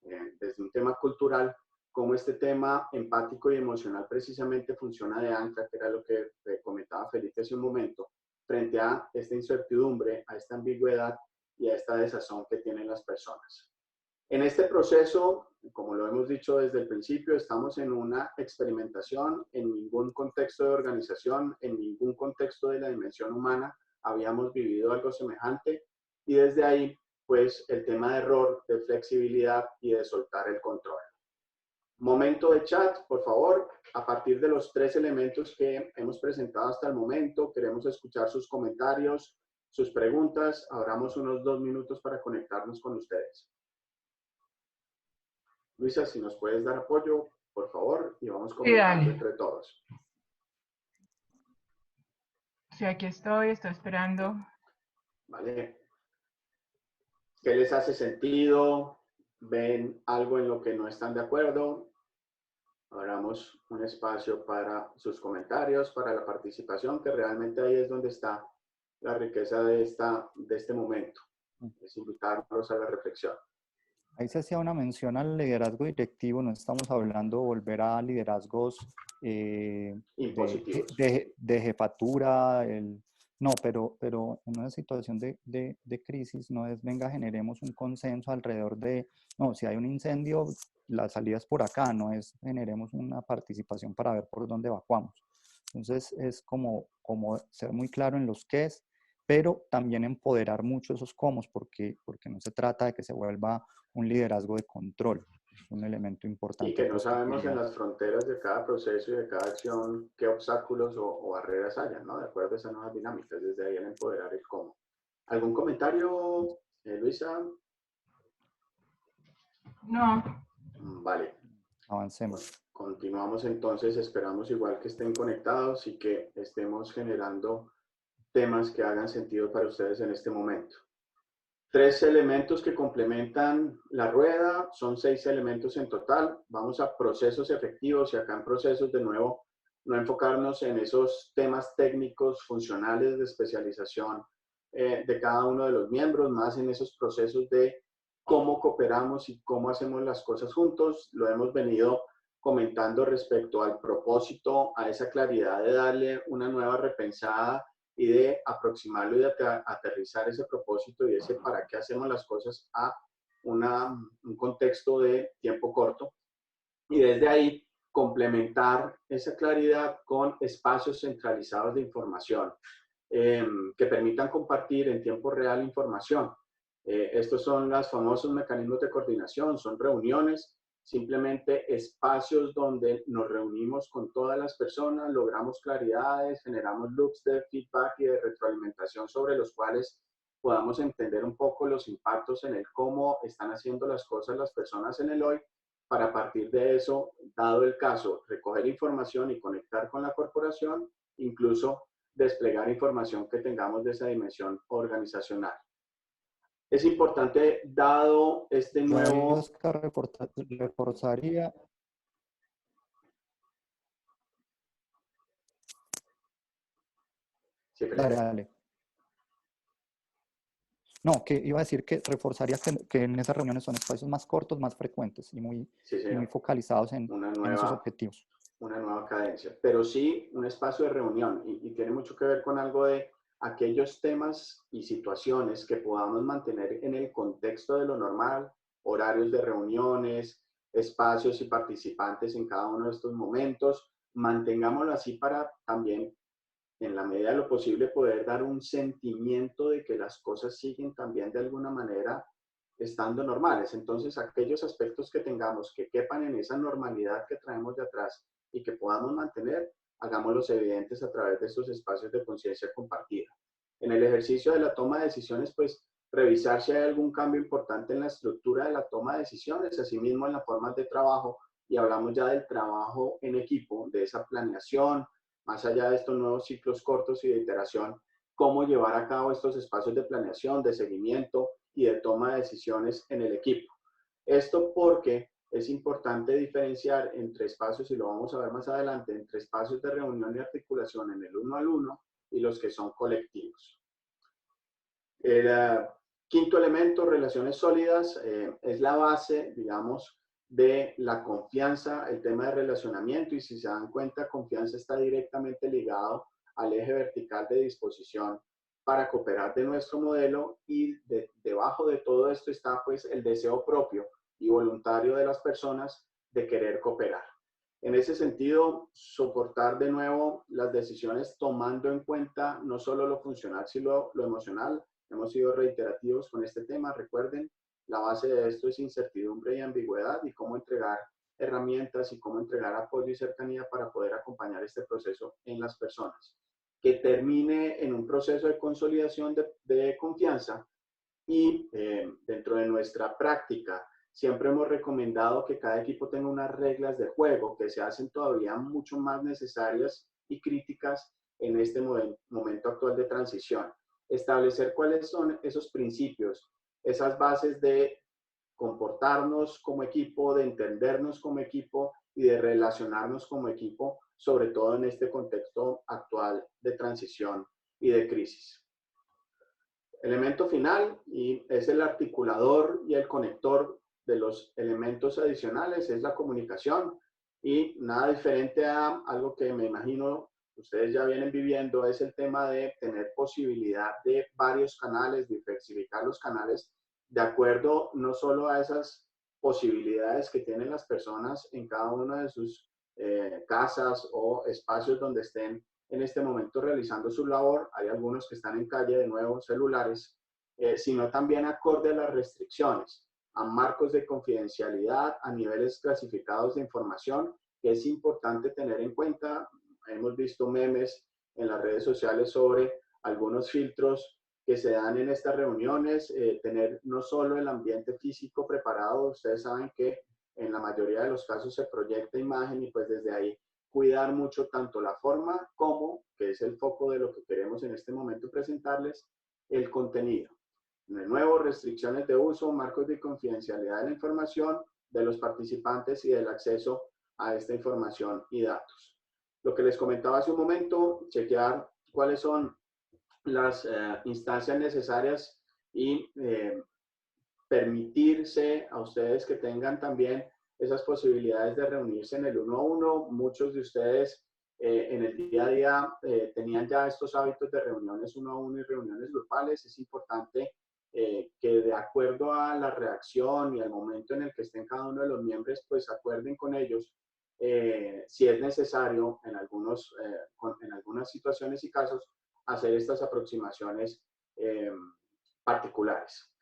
desde un tema cultural, cómo este tema empático y emocional precisamente funciona de ancla, que era lo que comentaba Felipe hace un momento, frente a esta incertidumbre, a esta ambigüedad y a esta desazón que tienen las personas. En este proceso, como lo hemos dicho desde el principio, estamos en una experimentación. En ningún contexto de organización, en ningún contexto de la dimensión humana habíamos vivido algo semejante, y desde ahí, pues, el tema de error, de flexibilidad y de soltar el control. Momento de chat, por favor. A partir de los 3 elementos que hemos presentado hasta el momento, queremos escuchar sus comentarios, sus preguntas. Abramos unos 2 minutos para conectarnos con ustedes. Luisa, si nos puedes dar apoyo, por favor, y vamos comentando entre todos. Sí, aquí estoy esperando. Vale. ¿Qué les hace sentido? ¿Ven algo en lo que no están de acuerdo? Abramos un espacio para sus comentarios, para la participación, que realmente ahí es donde está la riqueza de este momento. Es invitarlos a la reflexión. Ahí se hacía una mención al liderazgo directivo, no estamos hablando de volver a liderazgos de jefatura, no, pero en una situación de crisis no es, venga, generemos un consenso alrededor de, no, si hay un incendio, la salida es por acá, no es generemos una participación para ver por dónde evacuamos. Entonces es como ser muy claro en los qués, pero también empoderar mucho esos cómo, porque no se trata de que se vuelva un liderazgo de control, es un elemento importante. Y que no sabemos en las fronteras de cada proceso y de cada acción qué obstáculos o barreras hayan, ¿no? De acuerdo a esas nuevas dinámicas, desde ahí el empoderar el cómo. ¿Algún comentario, Luisa? No. Vale. Avancemos. Continuamos entonces, esperamos igual que estén conectados y que estemos generando temas que hagan sentido para ustedes en este momento. 3 elementos que complementan la rueda, son 6 elementos en total. Vamos a procesos efectivos, y acá en procesos, de nuevo, no enfocarnos en esos temas técnicos, funcionales de especialización de cada uno de los miembros, más en esos procesos de cómo cooperamos y cómo hacemos las cosas juntos. Lo hemos venido comentando respecto al propósito, a esa claridad de darle una nueva repensada y de aproximarlo y de aterrizar ese propósito y ese para qué hacemos las cosas a un contexto de tiempo corto. Y desde ahí complementar esa claridad con espacios centralizados de información que permitan compartir en tiempo real información. Estos son los famosos mecanismos de coordinación, son reuniones, simplemente espacios donde nos reunimos con todas las personas, logramos claridades, generamos loops de feedback y de retroalimentación sobre los cuales podamos entender un poco los impactos en el cómo están haciendo las cosas las personas en el hoy, para partir de eso, dado el caso, recoger información y conectar con la corporación, incluso desplegar información que tengamos de esa dimensión organizacional. Es importante, dado este nuevo... Oscar, reforzaría... Sí, dale. No, que iba a decir que reforzaría que en esas reuniones son espacios más cortos, más frecuentes y muy focalizados en esos objetivos. Una nueva cadencia, pero sí un espacio de reunión y tiene mucho que ver con algo de aquellos temas y situaciones que podamos mantener en el contexto de lo normal, horarios de reuniones, espacios y participantes en cada uno de estos momentos, mantengámoslo así para también, en la medida de lo posible, poder dar un sentimiento de que las cosas siguen también de alguna manera estando normales. Entonces, aquellos aspectos que tengamos que quepan en esa normalidad que traemos de atrás y que podamos mantener, hagámoslos evidentes a través de estos espacios de conciencia compartida. En el ejercicio de la toma de decisiones, pues revisar si hay algún cambio importante en la estructura de la toma de decisiones, asimismo en las formas de trabajo, y hablamos ya del trabajo en equipo, de esa planeación, más allá de estos nuevos ciclos cortos y de iteración, cómo llevar a cabo estos espacios de planeación, de seguimiento y de toma de decisiones en el equipo. Esto porque es importante diferenciar entre espacios, y lo vamos a ver más adelante, entre espacios de reunión y articulación en el uno al uno y los que son colectivos. El quinto elemento, relaciones sólidas, es la base, digamos, de la confianza, el tema de relacionamiento, y si se dan cuenta, confianza está directamente ligado al eje vertical de disposición para cooperar de nuestro modelo, y debajo de todo esto está pues el deseo propio y voluntario de las personas de querer cooperar. En ese sentido, soportar de nuevo las decisiones tomando en cuenta no solo lo funcional, sino lo emocional. Hemos sido reiterativos con este tema, recuerden, la base de esto es incertidumbre y ambigüedad, y cómo entregar herramientas y cómo entregar apoyo y cercanía para poder acompañar este proceso en las personas. Que termine en un proceso de consolidación de confianza, y dentro de nuestra práctica siempre hemos recomendado que cada equipo tenga unas reglas de juego que se hacen todavía mucho más necesarias y críticas en este momento actual de transición. Establecer cuáles son esos principios, esas bases de comportarnos como equipo, de entendernos como equipo y de relacionarnos como equipo, sobre todo en este contexto actual de transición y de crisis. Elemento final, y es el articulador y el conector de los elementos adicionales, es la comunicación, y nada diferente a algo que me imagino ustedes ya vienen viviendo, es el tema de tener posibilidad de varios canales, diversificar los canales de acuerdo no solo a esas posibilidades que tienen las personas en cada una de sus casas o espacios donde estén en este momento realizando su labor. Hay algunos que están en calle, de nuevo, celulares, sino también acorde a las restricciones, a marcos de confidencialidad, a niveles clasificados de información, que es importante tener en cuenta. Hemos visto memes en las redes sociales sobre algunos filtros que se dan en estas reuniones, tener no solo el ambiente físico preparado, ustedes saben que en la mayoría de los casos se proyecta imagen, y pues desde ahí cuidar mucho tanto la forma como, que es el foco de lo que queremos en este momento presentarles, el contenido. De nuevo, restricciones de uso, marcos de confidencialidad de la información de los participantes y del acceso a esta información y datos. Lo que les comentaba hace un momento, chequear cuáles son las instancias necesarias y permitirse a ustedes que tengan también esas posibilidades de reunirse en el uno a uno. Muchos de ustedes en el día a día tenían ya estos hábitos de reuniones uno a uno y reuniones grupales. Es importante que de acuerdo a la reacción y al momento en el que estén cada uno de los miembros, pues acuerden con ellos si es necesario en algunas situaciones y casos hacer estas aproximaciones particulares.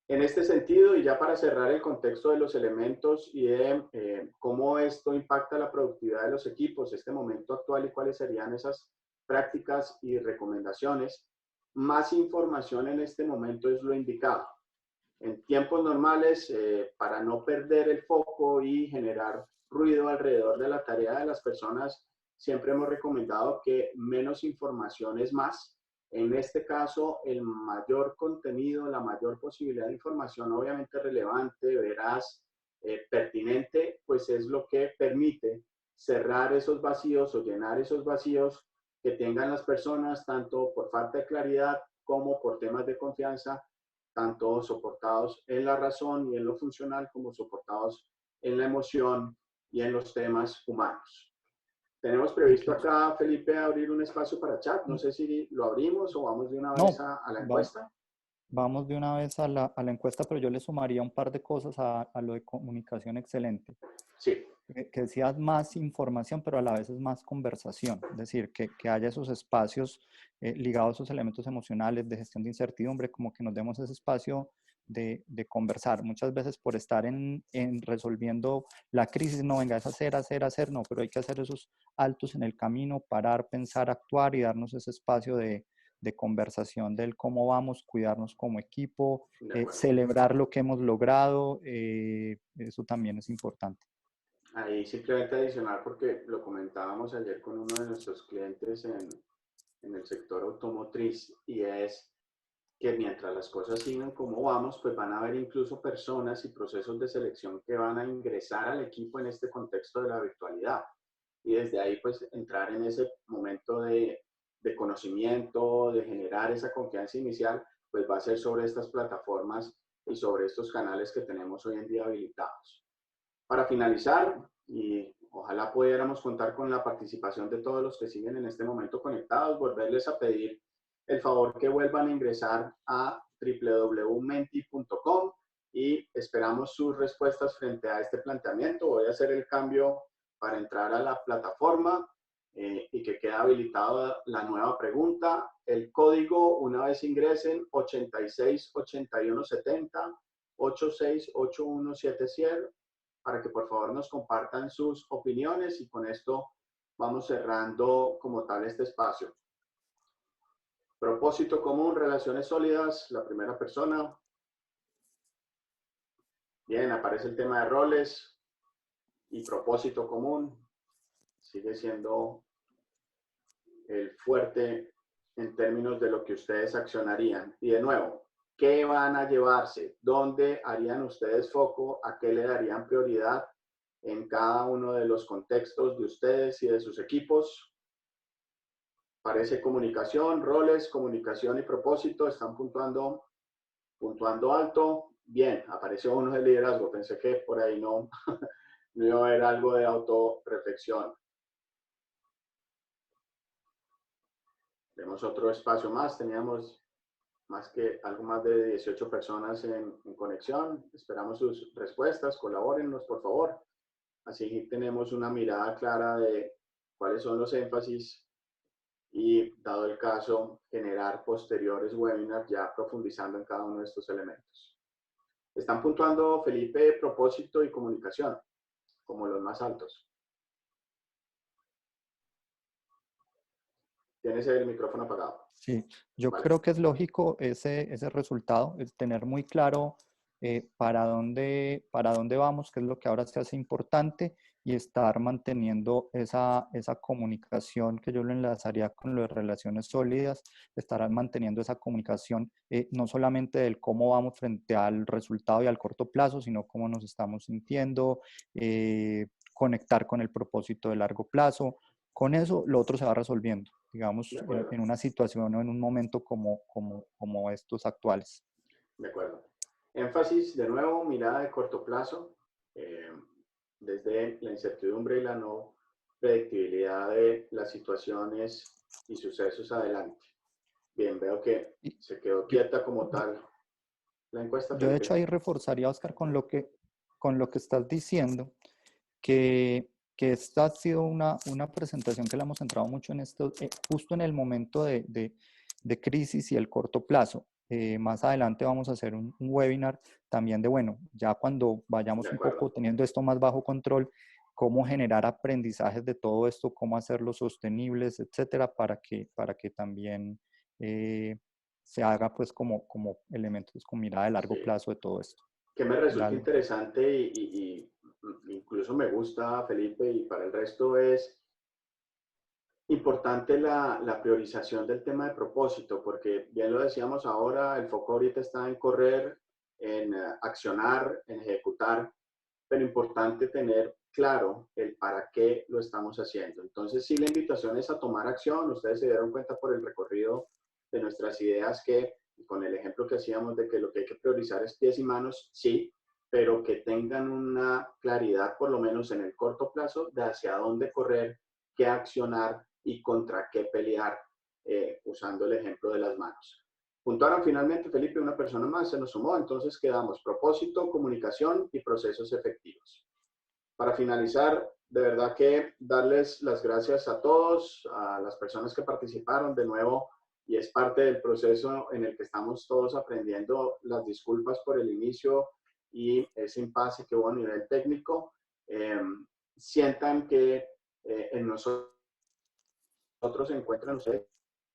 En este sentido, y ya para cerrar el contexto de los elementos y de cómo esto impacta la productividad de los equipos, este momento actual y cuáles serían esas prácticas y recomendaciones, más información en este momento es lo indicado. En tiempos normales, para no perder el foco y generar ruido alrededor de la tarea de las personas, siempre hemos recomendado que menos información es más. En este caso, el mayor contenido, la mayor posibilidad de información, obviamente relevante, veraz, pertinente, pues es lo que permite cerrar esos vacíos o llenar esos vacíos que tengan las personas, tanto por falta de claridad como por temas de confianza, tanto soportados en la razón y en lo funcional como soportados en la emoción y en los temas humanos. Tenemos previsto acá, Felipe, abrir un espacio para chat. No sé si lo abrimos o vamos de una vez No, a la va- encuesta. vamos de una vez a la encuesta, pero yo le sumaría un par de cosas a lo de comunicación excelente. Sí, Que sea más información, pero a la vez es más conversación. Es decir, que haya esos espacios ligados a esos elementos emocionales de gestión de incertidumbre, como que nos demos ese espacio de conversar. Muchas veces por estar en resolviendo la crisis, no, venga, es hacer, hacer, hacer, no, pero hay que hacer esos altos en el camino, parar, pensar, actuar y darnos ese espacio de conversación del cómo vamos, cuidarnos como equipo, de acuerdo. celebrar lo que hemos logrado, eso también es importante. Ahí simplemente adicionar, porque lo comentábamos ayer con uno de nuestros clientes en el sector automotriz, y es que mientras las cosas sigan como vamos, pues van a haber incluso personas y procesos de selección que van a ingresar al equipo en este contexto de la virtualidad. Y desde ahí, pues, entrar en ese momento de conocimiento, de generar esa confianza inicial, pues va a ser sobre estas plataformas y sobre estos canales que tenemos hoy en día habilitados. Para finalizar, y ojalá pudiéramos contar con la participación de todos los que siguen en este momento conectados, volverles a pedir el favor que vuelvan a ingresar a www.menti.com y esperamos sus respuestas frente a este planteamiento. Voy a hacer el cambio para entrar a la plataforma y que quede habilitada la nueva pregunta. El código, una vez ingresen, 868170, 868177, para que por favor nos compartan sus opiniones y con esto vamos cerrando como tal este espacio. Propósito común, relaciones sólidas, la primera persona. Bien, aparece el tema de roles y propósito común. Sigue siendo el fuerte en términos de lo que ustedes accionarían. Y de nuevo, ¿qué van a llevarse? ¿Dónde harían ustedes foco? ¿A qué le darían prioridad en cada uno de los contextos de ustedes y de sus equipos? Parece comunicación, roles, comunicación y propósito. Están puntuando alto. Bien, apareció uno de liderazgo. Pensé que por ahí no iba a haber algo de autorreflexión. Tenemos otro espacio más. Teníamos algo más de 18 personas en conexión. Esperamos sus respuestas. Colabórennos, por favor. Así tenemos una mirada clara de cuáles son los énfasis y, dado el caso, generar posteriores webinars ya profundizando en cada uno de estos elementos. Están puntuando, Felipe, propósito y comunicación como los más altos. Tienes el micrófono apagado. Sí, yo Vale. creo que es lógico ese resultado, es tener muy claro para dónde vamos, qué es lo que ahora se hace importante y estar manteniendo esa comunicación que yo lo enlazaría con lo de relaciones sólidas, estar manteniendo esa comunicación no solamente del cómo vamos frente al resultado y al corto plazo, sino cómo nos estamos sintiendo, conectar con el propósito de largo plazo. Con eso, lo otro se va resolviendo, digamos, en una situación o en un momento como estos actuales. De acuerdo. Énfasis, de nuevo, mirada de corto plazo, desde la incertidumbre y la no predictibilidad de las situaciones y sucesos adelante. Bien, veo que se quedó Yo, quieta como tal la encuesta, yo de Felipe. hecho ahí reforzaría, Oscar, con lo que estás diciendo, que esta ha sido una presentación que le hemos centrado mucho en esto, justo en el momento de crisis y el corto plazo. Más adelante vamos a hacer un webinar también de, bueno, ya cuando vayamos un poco teniendo esto más bajo control, cómo generar aprendizajes de todo esto, cómo hacerlos sostenibles, etcétera, para que también se haga pues como elementos con mirada de largo plazo de todo esto. Que me resulta Dale. interesante y incluso me gusta, Felipe, y para el resto es importante la priorización del tema de propósito, porque bien lo decíamos ahora, el foco ahorita está en correr, en accionar, en ejecutar, pero importante tener claro el para qué lo estamos haciendo. Entonces, sí, la invitación es a tomar acción. Ustedes se dieron cuenta por el recorrido de nuestras ideas que, con el ejemplo que hacíamos de que lo que hay que priorizar es pies y manos, sí, pero que tengan una claridad, por lo menos en el corto plazo, de hacia dónde correr qué accionar y contra qué pelear, usando el ejemplo de las manos. Puntuaron finalmente, Felipe, una persona más se nos sumó, entonces quedamos propósito, comunicación y procesos efectivos. Para finalizar, de verdad que darles las gracias a todos, a las personas que participaron de nuevo, y es parte del proceso en el que estamos todos aprendiendo. Las disculpas por el inicio y ese impasse que hubo a nivel técnico. Sientan que en nosotros encuentran ustedes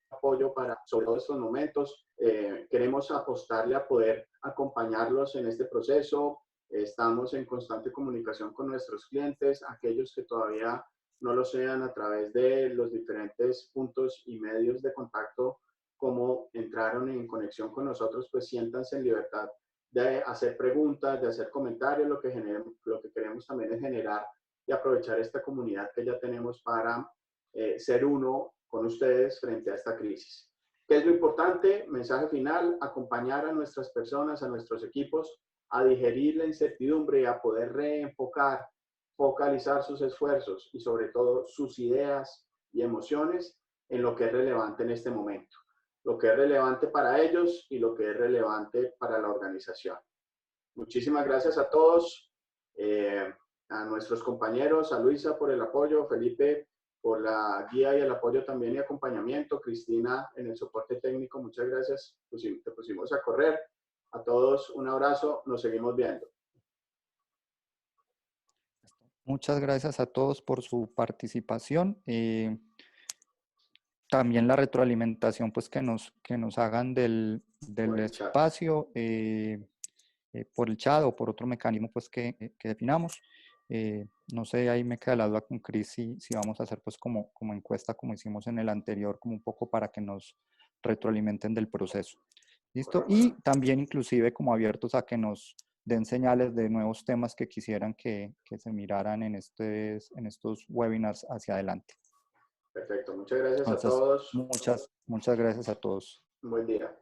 apoyo para, sobre todo estos momentos. Queremos apostarle a poder acompañarlos en este proceso. Estamos en constante comunicación con nuestros clientes, aquellos que todavía no lo sean, a través de los diferentes puntos y medios de contacto, como entraron en conexión con nosotros, pues siéntanse en libertad de hacer preguntas, de hacer comentarios. Lo que queremos también es generar y aprovechar esta comunidad que ya tenemos para ser uno con ustedes frente a esta crisis. ¿Qué es lo importante? Mensaje final: acompañar a nuestras personas, a nuestros equipos, a digerir la incertidumbre y a poder reenfocar, focalizar sus esfuerzos y sobre todo sus ideas y emociones en lo que es relevante en este momento, lo que es relevante para ellos y lo que es relevante para la organización. Muchísimas gracias a todos, a nuestros compañeros, a Luisa por el apoyo, Felipe por la guía y el apoyo también y acompañamiento, Cristina en el soporte técnico, muchas gracias, te pusimos a correr. A todos un abrazo, nos seguimos viendo. Muchas gracias a todos por su participación. También la retroalimentación pues que nos hagan del espacio por el chat o por otro mecanismo pues que definamos. No sé, ahí me queda la duda con Cris si vamos a hacer pues como encuesta como hicimos en el anterior, como un poco para que nos retroalimenten del proceso. ¿Listo? Y también inclusive como abiertos a que nos den señales de nuevos temas que quisieran que se miraran en estos webinars hacia adelante. Perfecto, muchas gracias. Entonces, a todos. Muchas gracias a todos. Un buen día.